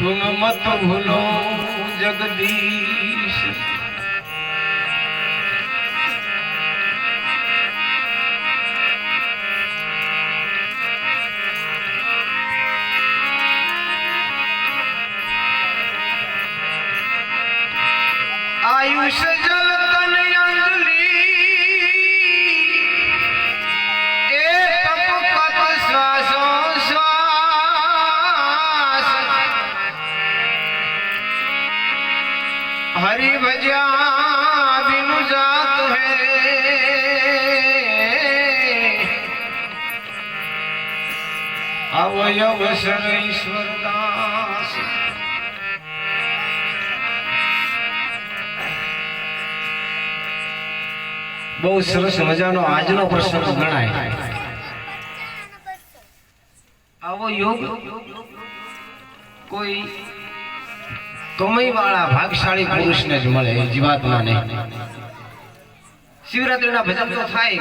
तुम मत भूलो जगदीश। आयुष जल तन अंजलि हरि भजा बिनु जात है। अवयव सर ईश्वर दास। बहुत सरस मजानो आजनो प्रसंग गणाय। आवो योग कोई कमाई वाला भागशाली पुरुष ने ज मळे, जीवात्मा ने। शिवरात्रि ना भजन तो थाय,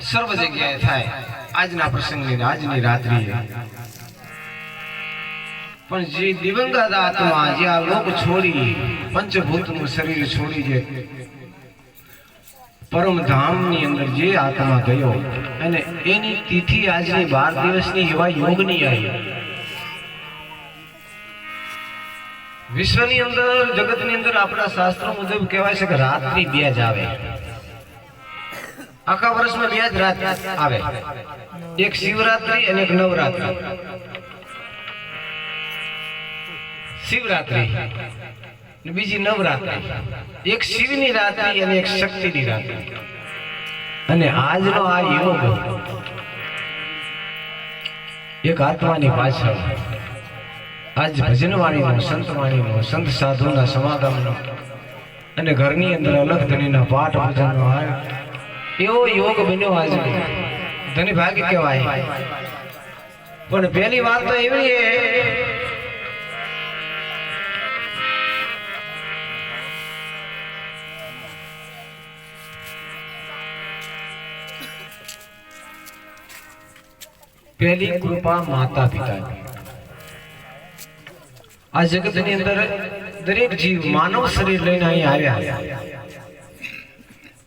सर्व जग्याए थाय। आजना प्रसंग ने आजनी रात्रि पण जे दिवंगत आत्मा जे आ लोक छोड़ी पंचभूत नु शरीर छोड़ी जे परम धाम नी अंदर जे आत्मा गयो अने एनी तिथि आजनी 12 दिवसनी एवा योगनी आई। विश्वनी अंदर जगतनी अंदर अपना शास्त्रों मुजब कहेवाय छे के रात्रि બે જ આવે। आखा वर्ष में બે જ रात आवे, एक शिवरात्रि અને एक नवरात्रि। शिवरात्रि ने बीजी नवरात्रि, एक शिवनी रात्रि અને एक शक्तिनी रात्रि। અને આજનો આ યોગ एक आत्मानी पाछळ आज भजनवाणी नो, संतवाणी नो, संत साधु ना समागम नो अने घरनी अंदर अलग धनी ना पाठ पूजन नो एवो योग बन्यो। आज धनी भाग्य कहेवाय। पण पहली बात तो एवी है पहली कृपा माता पिता की। आ जगतनी अंदर दरेक जीव मानव शरीर लईने અહીં આવ્યા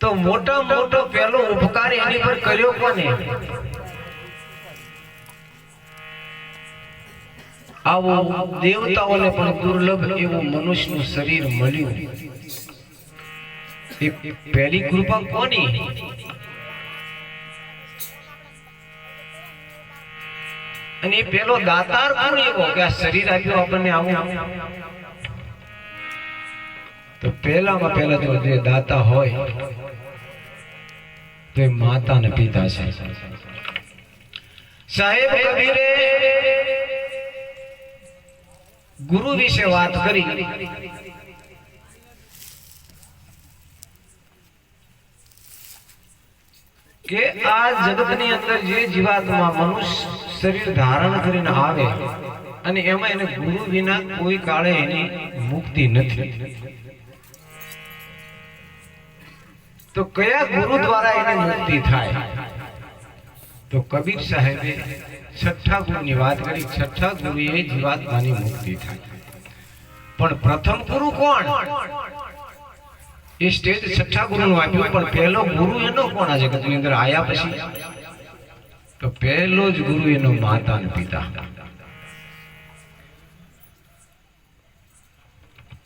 तो मोटा मोटो पहलो उपकार एनी पर कर्यो कोने? आवो देवताओने पण दुर्लभ एवो मनुष्यનું शरीर મળ્યું। એ પહેલી કૃપા કોની? અને એ પેલો દાતાર કોણ એવો કે આ શરીર આપ્યું આપણને આવું? તો પહેલામાં પહેલા તો જે દાતા હોય તો માતા ને પિતા છે। સાહેબ કબીરે ગુરુ વિશે વાત કરી કે આ જગતની અંદર જે જીવાત્મા મનુષ્ય शरीर धारण करीने आवे अने एमां एने गुरु विना कोई काळे एनी मुक्ति नथी। तो कया गुरु द्वारा एनी मुक्ति थाय? तो कबीर साहेबे छठा गुरुनी वात करी। छठा गुरुए जीवात्मानी मुक्ति थाय। पण प्रथम गुरु कोण? ए स्टेज छठा गुरुनो आप्यो, पण पहेलो गुरु एनो कोण आ जगतनी अंदर आया पछी? तो पहलो ज गुरु एनो माता ने पिता।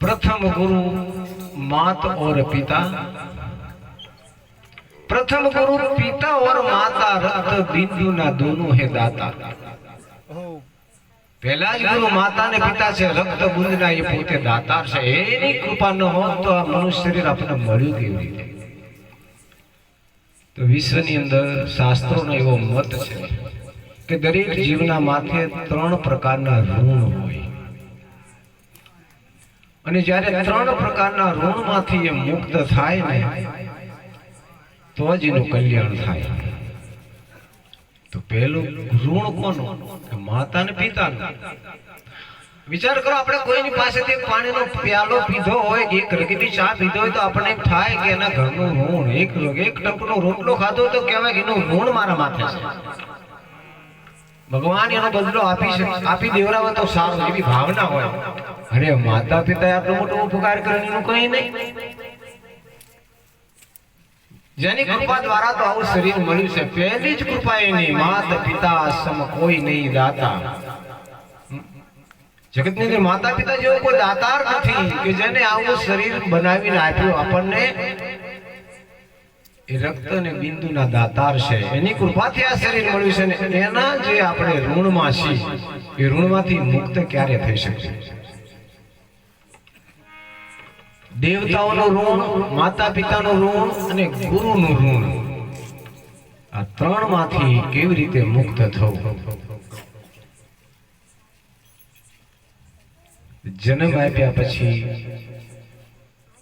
प्रथम गुरु माता और पिता। प्रथम गुरु पिता और माता रक्त बिंदु ना दोनों है दाता। पहला ज गुरु माता ने पिता छे, रक्त बूंद ना ये पोते दातार छे। एनी कृपा न हो तो आ मनुष्य शरीर आपने मळ्युं केवी रीते? तो विश्वनी अंदर शास्त्रों एवो मत है कि दरेक जीवना माथे 3 प्रकारना ऋण होय अने ज्यारे 3 प्रकारना ऋण माथी ए मुक्त थाय ने तो ज एनुं कल्याण थाय। तो पहेलो ऋण कोनो? माता ने पिता। विचार करो, आपणे कोईनी पासेथी पाणीनो प्यालो पीधो होय, एक रगीनी चा पीधो होय तो आपणे एम थाय के एना घरनो ऋण, एक टंकनो रोटलो खाधो तो कहेवाय के एनो ऋण मारा माथे छे। ભગવાન એનો બદલો આપી દેવરાવે તો સારું, એવી ભાવના હોય. અરે માતા પિતાએ આટલો મોટો ઉપકાર કર્યો એનું કઈ નહીં. જેની કૃપા દ્વારા તો આવું શરીર મળ્યું છે, પહેલી જ કૃપા એની. માતા પિતા સમ કોઈ નહીં દાતા. જગતની અંદર માતા પિતા જેવો કોઈ દાતાર નથી કે જેને આવું શરીર બનાવીને આપ્યું આપણને. એ રક્ત અને બિંદુના દાતાર છે, એની કૃપાથી આ શરીર મળ્યું છે ને એના જે આપણે ઋણમાં છીએ એ ઋણમાંથી મુક્ત ક્યારે થઈ શકશે? દેવતાઓનું ઋણ, માતા પિતાનું ઋણ અને ગુરુનું ઋણ, આ ત્રણમાંથી કેવી રીતે મુક્ત થવું? જન્મ આપ્યા પછી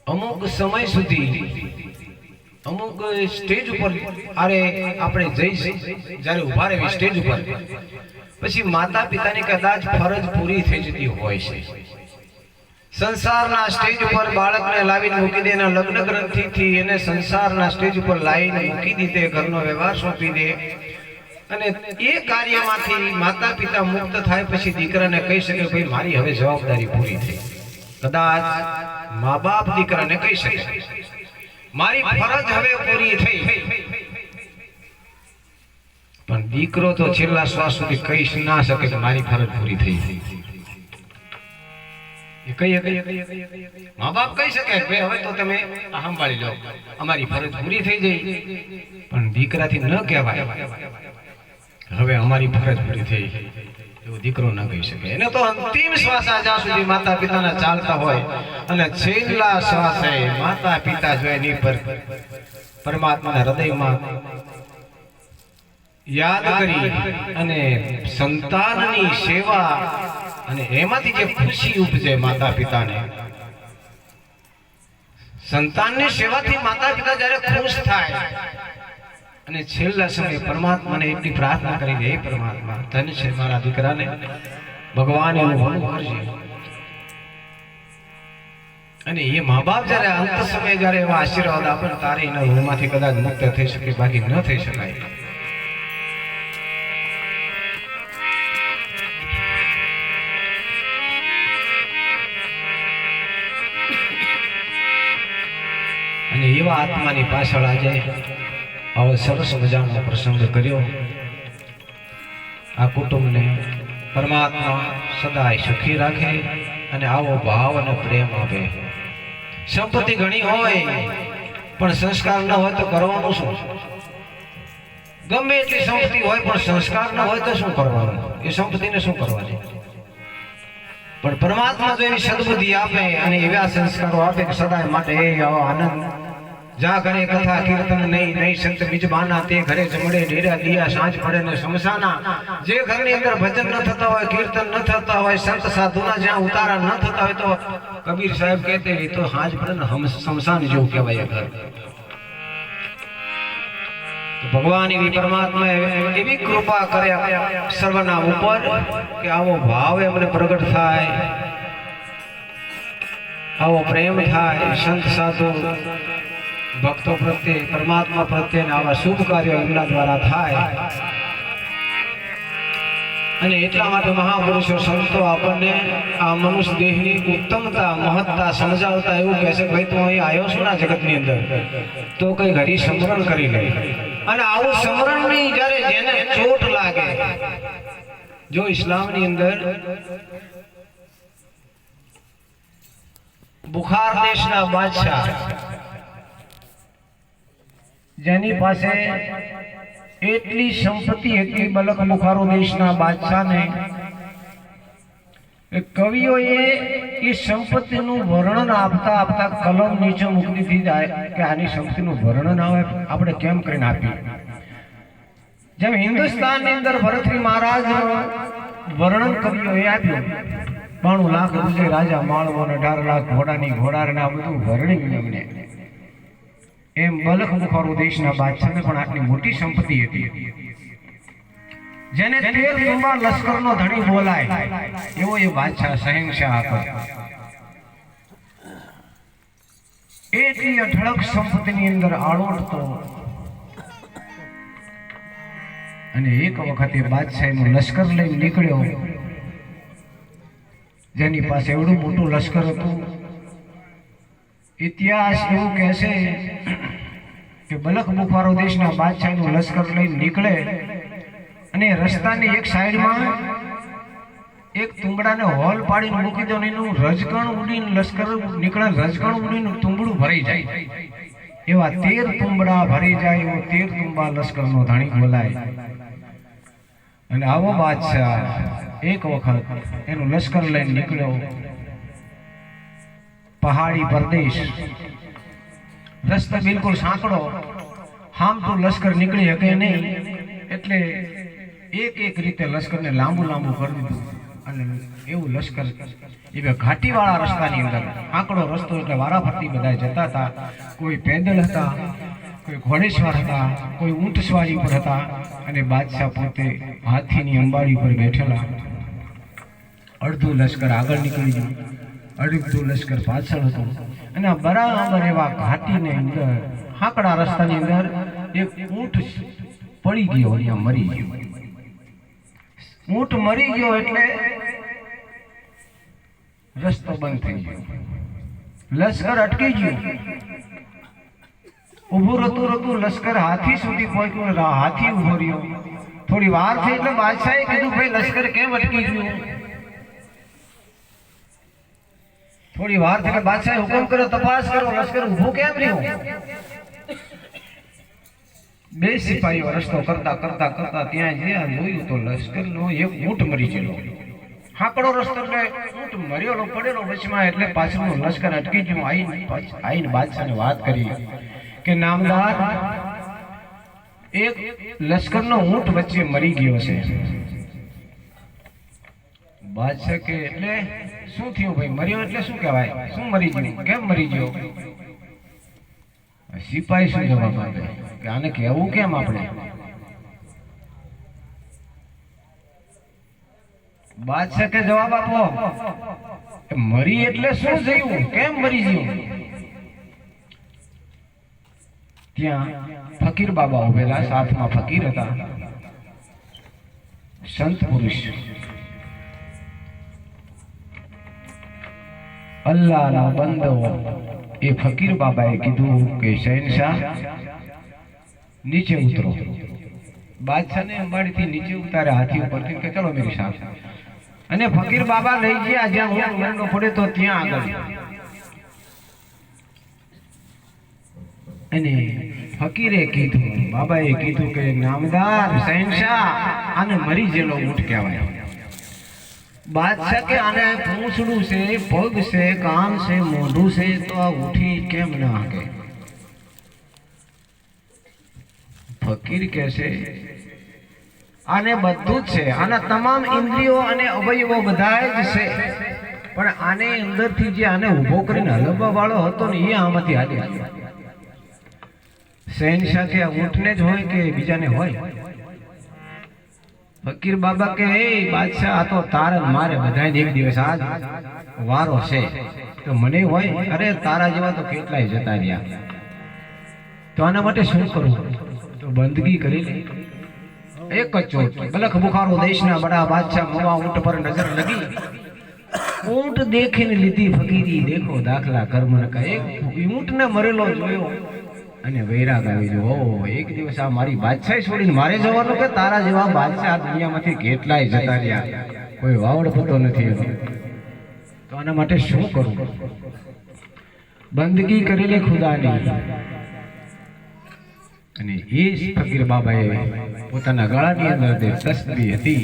અમુક સમય સુધી અમુક સ્ટેજ ઉપર આપણે જઈશું, જ્યારે ઉભા રહેવી સ્ટેજ ઉપર, પછી માતા પિતાની કદાચ ફરજ પૂરી થઈ જતી હોય છે. સંસારના સ્ટેજ ઉપર બાળકને લાવીને મૂકી દે, એના લગ્ન ગ્રંથિથી એને સંસારના સ્ટેજ ઉપર લાવીને મૂકી દીધે, ઘરનો વ્યવહાર સોંપી દે, અને એ કાર્યમાંથી માતા પિતા મુક્ત થાય પછી દીકરાને કહી શકે ભાઈ મારી હવે જવાબદારી પૂરી થઈ. કદાચ મા બાપ દીકરાને કહી શકે મારી ફરજ હવે પૂરી થઈ, પણ દીકરો તો છેલ્લા શ્વાસ સુધી કહી ના શકે કે મારી ફરજ પૂરી થઈ. મા બાપ કહી શકે ભાઈ હવે તો તમે સંભાળી લો, અમારી ફરજ પૂરી થઈ ગઈ, પણ દીકરાથી ન કહેવાય હવે અમારી ફરજ પૂરી થઈ, એવું દીકરો ન કહી શકે. એને તો અંતિમ શ્વાસ જ્યાં સુધી માતા પિતાના ચાલતા હોય અને છેલ્લા શ્વાસે માતા પિતા જો એની પર પરમાત્માના હૃદયમાં યાદ કરી અને સંતાનની સેવા, અને એમાંથી જે ખુશી ઉપજે માતા પિતાને, સંતાનની સેવાથી માતા પિતા જ્યારે ખુશ થાય અને છેલ્લા સમયે પરમાત્માને એટલી પ્રાર્થના કરી દે, પરમાત્મા ધન છે મારા દીકરાને, ભગવાન એનું ભલું કરજે. અને એ મા બાપ જયારે અંત સમયે જયારે એવા આશીર્વાદ આપે તારે એના ઋણમાંથી કદાચ મુક્ત થઈ શકે, બાકી ન થઈ શકાય. અને એવા આત્માની પાછળ આજે આવો સરસ મજાનો પ્રસંગ કર્યો. આ કુટુંબને પરમાત્મા સદાય સુખી રાખે અને આવો ભાવ અને પ્રેમ આપે. સંપત્તિ ઘણી હોય પણ સંસ્કાર ન હોય તો કરવાનું શું? ગમે એટલી સંપત્તિ હોય પણ સંસ્કાર ન હોય તો શું કરવાનું? એ સંપત્તિને શું કરવાની? પણ પરમાત્મા જો એવી સદબુદ્ધિ આપે અને એવા સંસ્કારો આપે કે સદાય માટે આવો આનંદ, જા ઘરે કથા કીર્તન નહીં સંત બીજબાના, તે ઘરે જમડે ડેરા દિયા સાંજ પડે ને સમસાના. જે ઘરની અંદર ભજન ન થતા હોય, કીર્તન ન થતા હોય, સંત સાધુના જ્યાં ઉતારા ન થતા હોય, તો કબીર સાહેબ કહેતે તો સાંજ પડે ને સમસાન જેવું કહેવાય ઘર. ભગવાન એવી પરમાત્મા એવી કૃપા કરે સર્વના ઉપર કે આવો ભાવ એમને પ્રગટ થાય, આવો પ્રેમ થાય સંત સાધુ ભક્તો પ્રત્યે, પરમાત્મા પ્રત્યે આવા શુભ કાર્યો એમના દ્વારા થાય. અને એટલા માટે મહાપુરુષો સંતો આપણને આ મનુષ્ય દેહની ઉત્તમતા મહત્તા સમજાવતા એવું કહે છે ભાઈ તું અહીં આવ્યો છો ને જગતની અંદર તો કઈ ઘડી સ્મરણ કરી લે. અને આવું સ્મરણની જ્યારે જેને ચોટ લાગે, જો ઇસ્લામની અંદર બુખાર દેશના બાદશાહ જેની પાસે એટલી સંપત્તિ હતી, બલક બુખારો દેશના બાદશાહને કવિઓએ એ સંપત્તિનું વર્ણન આપતા આપતા કલમ નીચે મૂકી દીધી કે આની સંપત્તિનું વર્ણન આવે આપણે કેમ કરીને આપીએ. જેમ હિન્દુસ્તાનની અંદર ભરતરી મહારાજ વર્ણન કવિઓએ આપ્યું, 92 લાખ રૂપિયા રાજા માળવો, 18 લાખ ઘોડાની ઘોડાને આ બધું વર્ણ્યું એમને. એમ બલખ બુખારો દેશના બાદશાહને પણ આટલી મોટી સંપત્તિ હતી, જેને 13 લશ્કરનો ધણી બોલાય એવો એ બાદશાહ શહેનશાહ હતો. એટલી અઢળક સંપત્તિની અંદર આળોટતો અને એક વખતે બાદશાહનો લશ્કર લઈને નીકળ્યો, જેની પાસે એવડું મોટું લશ્કર હતું. ઇતિહાસ એવું કહેશે કે બલખ બુખારો દેશના બાદશાહનું લશ્કર લઈને નીકળે અને રસ્તાની એક સાઈડમાં એક તુંબડાને હોલ પાડીને મૂકી દો ને એનું રજકણ ઉડીને લશ્કર નીકળે, રજકણ ઉડીને તુંબડું ભરાઈ જાય. એવા 13 તુંબડા ભરી જાય, એવો 13 તુંબા લશ્કરનો ધણી બોલાય. અને આવો બાદશાહ એક વખત એનું લશ્કર લઈને નીકળ્યો પહાડી પ્રદેશ, રસ્તો બિલકુલ સાંકડો, હામતું લશ્કર નીકળી શકે નહીં, એટલે એક રીતે લશ્કરને લાંબુ કરી દીધું. અને એવું લશ્કર એ ઘાટીવાળા રસ્તાની અંદર, આંકડો રસ્તો એટલે વારાફરતી બધા જતા હતા. કોઈ પેદલ હતા, કોઈ ઘોડેસવાર હતા, કોઈ ઊંટ સવારી પર હતા, અને બાદશાહ પોતે હાથીની અંબાડી પર બેઠેલા. અડધું લશ્કર આગળ નીકળી ગયું, અડધું લશ્કર પાછળ હતું. અને બરાબર એવા ઘાટીની અંદર, આંકડા રસ્તાની અંદર એક ઊંટ પડી ગયો, અહીંયા મરી ગયો. ઊંટ મરી ગયો એટલે રસ્તો બંધ થઈ ગયો, લશ્કર અટકી ગયું. ઉભું રતું લશ્કર હાથી સુધી પહોંચ્યું, હાથી ઉભો રહ્યો. થોડી વાર થઈ એટલે બાદશાહે કીધું, ભાઈ લશ્કર કેમ અટકી ગયું? થોડી વાર થઈ એટલે બાદશાહે હુકમ કર્યો, તપાસ કરો, લશ્કર ઉભો કેમ રહ્યો? બે સિપાહીઓ રસ્તો કરતા ત્યાં જોયું તો લશ્કરનો એક ઊંટ મરી ગયેલો. હાકડો રસ્તો એટલે ઊંટ મરેલો પડેલો વચમાં, એટલે પાછળનું લશ્કર અટકી ગયું. આઈને બાદશાહને વાત કરી કે નામદાર, એક લશ્કરનો ઊંટ વચ્ચે મરી ગયો છે. બાદશાહ કે એટલે શું થયું ભાઈ? મર્યો એટલે શું કહેવાય? શું મરી ગયું? કેમ મરી ગયો? સિપાહી શું જવાબ આપે કે આને કહેવું કેમ આપણે? બાદશાહ કે જવાબ આપો, મરી એટલે શું થયું? કેમ મરી ગયું? ત્યાં ફકીર બાબા ઉભેલા, સાથમાં ફકીર હતા, સંત પુરુષ. અલ્લાહના બંદો એ ફકીર બાબાએ કીધું કે શહેનશાહ નીચે ઉતરો. બાદશાહને અંબાડીથી નીચે ઉતારે હાથી ઉપરથી કે ચલો મેરી સાહેબ. અને ફકીર બાબા લઈ ગયા જ્યાં ઊંટ મરનો પડે તો ત્યાં આગળ. અને ફકીરે કીધું, બાબાએ કીધું કે નામદાર શહેનશાહ, આને મરી ગયેલો ઊંટ કહેવાય. બાદશાહ કે આને પૂંછડું છે, પગ છે, કાન છે, મોઢું છે, તો આ ઉઠી કેમ ના હાકે? ફકીર કહે છે આને બધું જ છે, આના તમામ ઇન્દ્રિયો અને અવયવો બધા જ છે, પણ આને અંદરથી જે આને ઊભો કરીને હલવવા વાળો હતો ને એ આમાંથી હાલી ગયો. શહેનશાહ કે ઊંટને જ હોય કે બીજાને હોય? ફકીર બાબા કે એ બાદશાહ, આ તો તારે મારે બધાને એક દિવસ આજ વારો છે, તો મને હોય? અરે તારા જેવા તો કેટલાય જતા રહ્યા, તો આના માટે શું કરવું? તો બંદગી કરી લે. એક જ ચોટ, બલખ બુખારો દેશના બડા બાદશાહ મોવા ઊંટ પર નજર લગી. ઊંટ દેખીને લીધી ફકીરી, દેખો દાખલા કર્મ ન કહે. ઊંટને મરેલો જોયો અને વૈરાગ આવી ગયો. એક દિવસ આ મારી બાદશાહી છોડીને મારે જવાનું કે તારા જેવા બાદશાહ દુનિયામાંથી કેટલાય જતા રહ્યા, કોઈ વાવડ પતો નથી. તો આના માટે શું કરું? બંદગી કરી લે ખુદાની. અને એ ફકીર બાબાએ પોતાના ગળાની અંદર જે તસ્બી હતી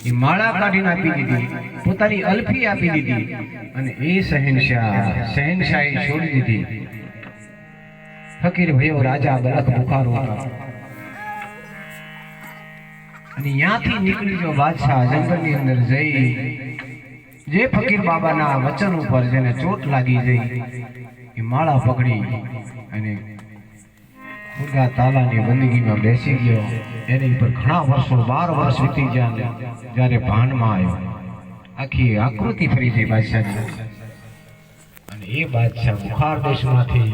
એ માળા કાઢીને આપી દીધી, પોતાની અલ્ફી આપી દીધી, અને એ શહેનશાહી છોડી દીધી. ફકીર ભયો રાજા બલખ બુખારો હતા. અને ત્યાંથી નીકળી ગયો બાદશાહ જંગલની અંદર જઈ. જે ફકીર બાબાના વચન ઉપર જેને ચોટ લાગી જઈ એ માળા પકડી અને ખુદા તાલાની બંદગીમાં બેસી ગયો. એની ઉપર ઘણા વર્ષો 12 વર્ષ વીતી ગયા. જ્યારે ભાનમાં આવ્યો, આખી આકૃતિ ફરી ગઈ બાદશાહની. અને એ બાદશાહ બુખાર દેશમાંથી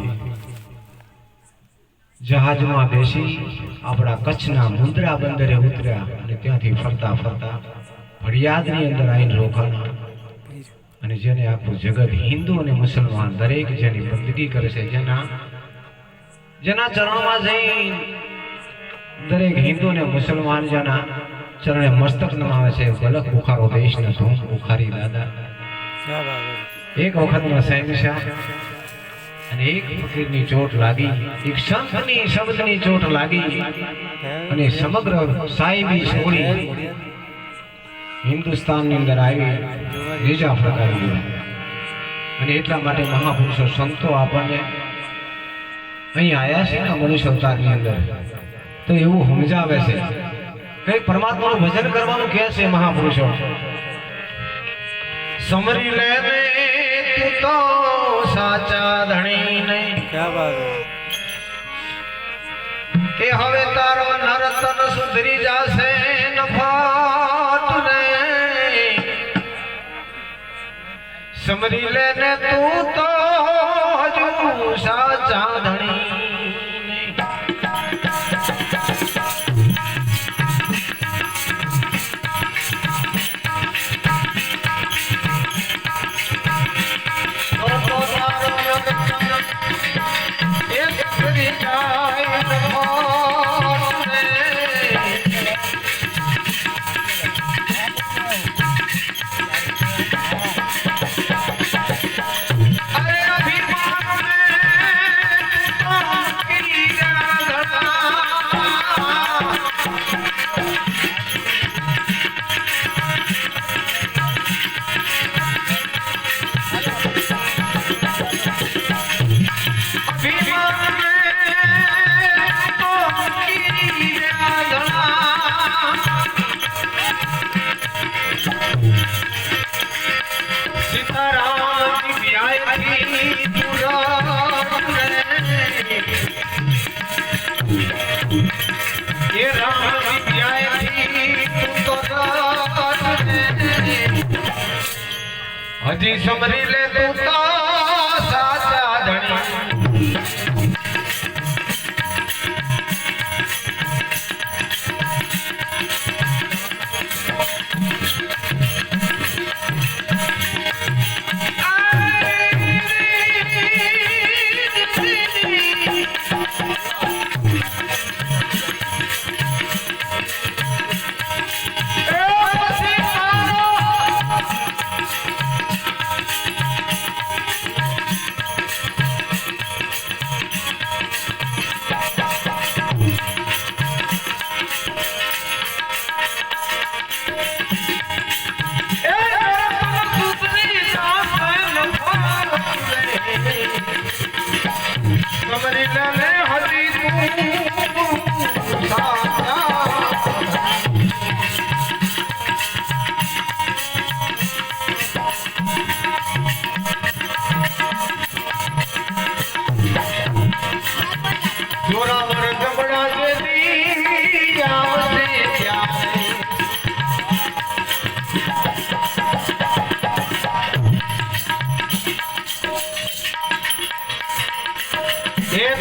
જહાજમાં બેસી આપણા કચ્છના મુંદ્રા બંદરે ઉતર્યા અને ત્યાંથી ફરતા ફરતા ભડિયાદની અંદર આવીને રોકાણા અને જેને આખું જગત હિન્દુ અને મુસલમાન દરેક જેની બંદગી કરે છે જેના ચરણોમાં જઈ દરેક હિન્દુ અને મુસલમાન જેના ચરણે મસ્તક નમાવે છે ગલક બુખારો દેશના ધૂમ બુખારી દાદા એક વખતમાં શહેનશાહ અને એક ફકીરની ચોટ લાગી, એક સંતની શબ્દની ચોટ લાગી અને સમગ્ર સાહેબી છોડી હિન્દુસ્તાનની અંદર આવી બીજા પ્રકારની અને એટલા માટે મહાપુરુષો સંતો આપણને અહીં આયા છે ને મનુષ્ય અવતારની અંદર તો એવું સમજાવે છે કે પરમાત્માનું ભજન કરવાનું કહે છે મહાપુરુષો. સમરી લે તું તો સાચા ધણી નહીં કે હવે તારો નરતન સુધરી જાશે નફાટ ને. સમરી લે ને તું તો હજુ સાચા ધણી હજી સમરી લે તું તો સાચા ધણી.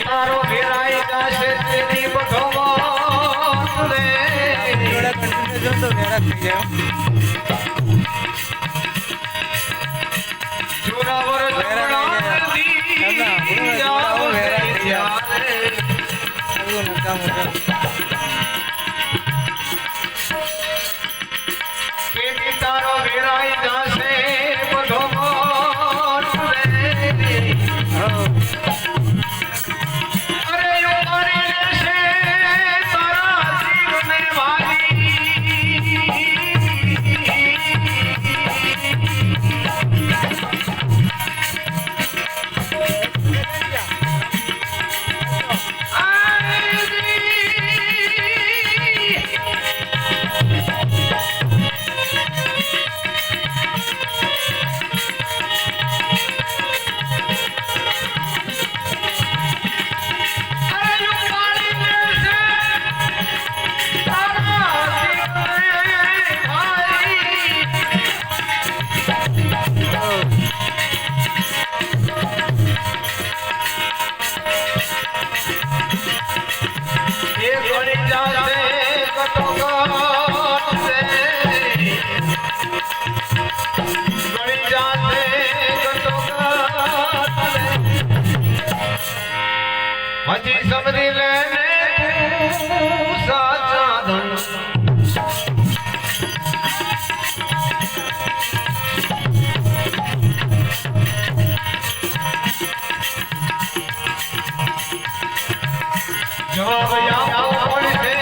તારો વેરાઈ જાશે બધો હજી સમજી લે ને તું સાચા ધન જવાબ આપવો પડશે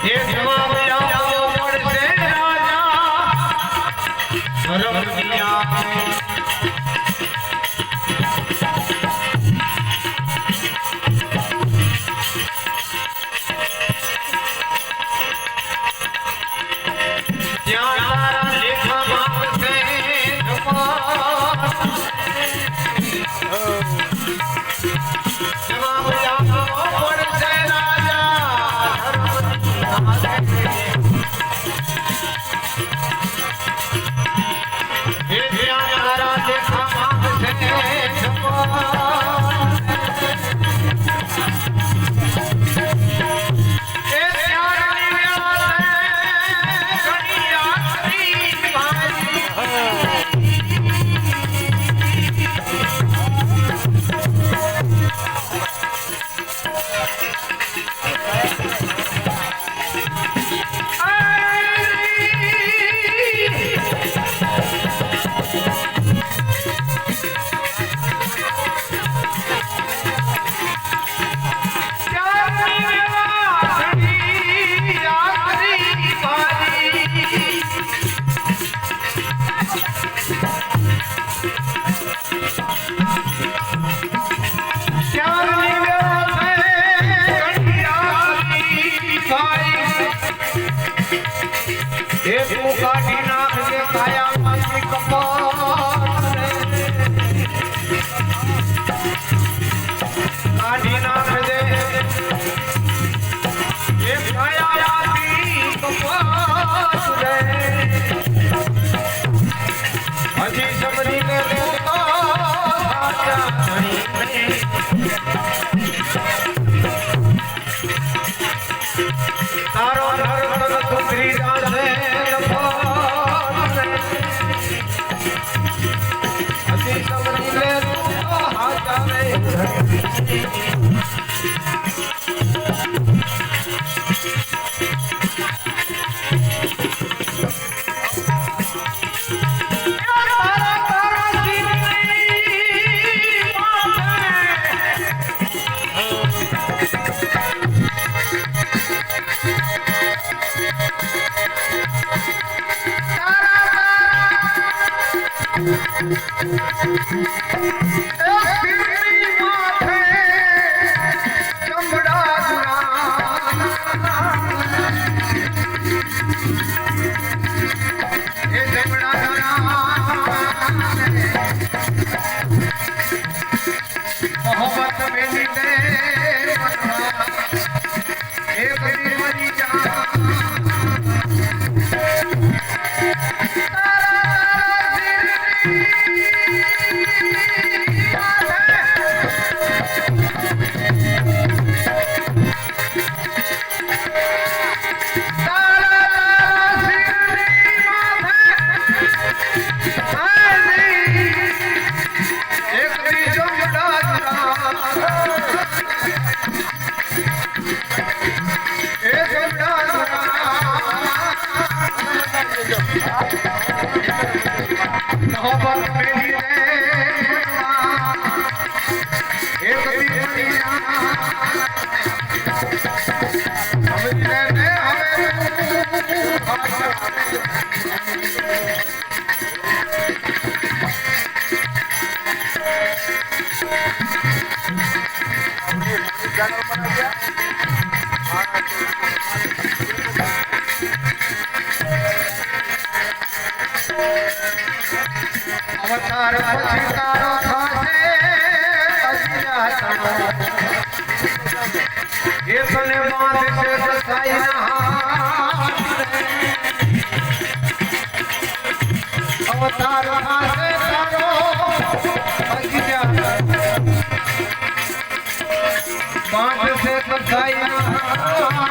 ये जवाब आपको पड़से राजा धर्म दिया ત્યાં તારા લેખા માંગશે જવાબ આપવો પડશે काटी नाख के काया मासी कपाट काटी नाख दे ये काया मासी कपाट रे हजी सबरी ने तो आजा नहीं तारो घर तक सुधरी जासे अवतार पछतारो थासे अज्ञातनो ये सने बात से ससाई ना अवतार थासे तारो अज्ञातनो कांट से कसाई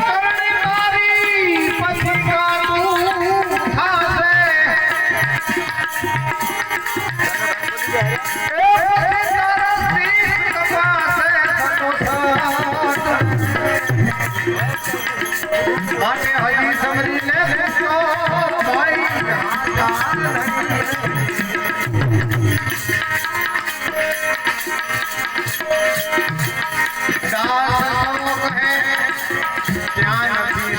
करनी वाली पति का से हरी समरी ले तो भाई ज्ञान भी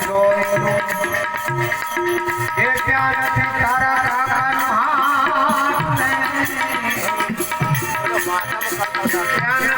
सोयलो तारा